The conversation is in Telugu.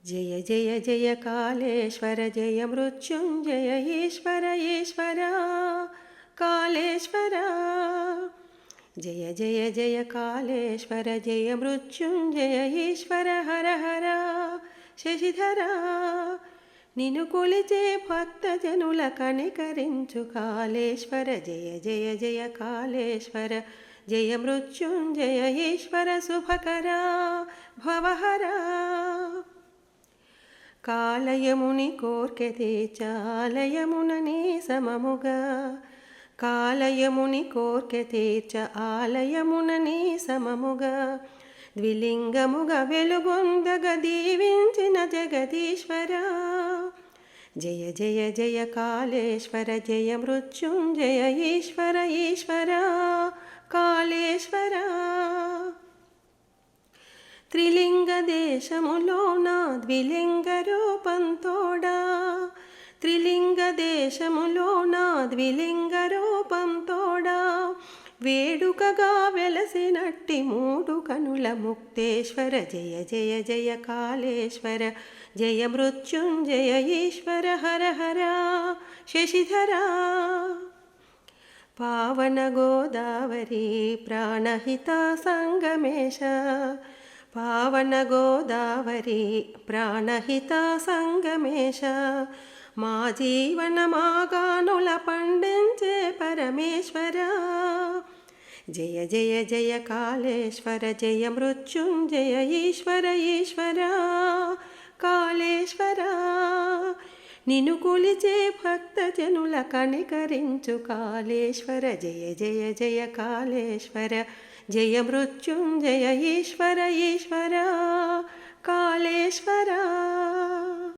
जय जय जय कालेश्वर जय मृत्युंजय ईश्वर ईश्वर कालेश्वर जय जय जय कालेश्वर जय मृत्युंजय ईश्वर हर हर शशिधर నిన్ను కొలిచే భక్త జనుల కనికరించు కాళేశ్వర జయ జయ జయ కాళేశ్వర జయ మృత్యుంజయ ఈశ్వర శుభకర భవహర కాలయముని కోర్కె తీర్చాలయమునని సమముగా కాలయముని కోర్కె తీర్చ ఆలయమునని సమముగా ద్విలింగముగా వెలుగొందగ దీవించిన జగదీశ్వర జయ జయ జయ కాళేశ్వర జయ మృత్యుంజయ ఈశ్వర ఈశ్వర కాళేశ్వర త్రిలింగ దేశములోన ద్విలింగ రూపంతోడా త్రిలింగ దేశములోన ద్విలింగ రూపంతోడా వేడుకగా వెలసినట్టి మూడు కనుల ముక్తేశ్వర జయ జయ జయ కాళేశ్వర జయ మృత్యుంజయ ఈశ్వర హర హర శశిధర పావన గోదావరి ప్రాణహిత సంగమేశ పావన గోదావరి ప్రాణహిత సంగమేశ మా జీవన మాగానుల పండించే పరమేశ్వర జయ జయ జయ కాళేశ్వర జయ మృత్యుంజయ ఈశ్వర ఈశ్వర కాళేశ్వర నిన్ను కొలిచే భక్త జనుల కనికరించు కాళేశ్వర జయ జయ జయ కాళేశ్వర జయ మృత్యుంజయ ఈశ్వర ఈశ్వర కాళేశ్వర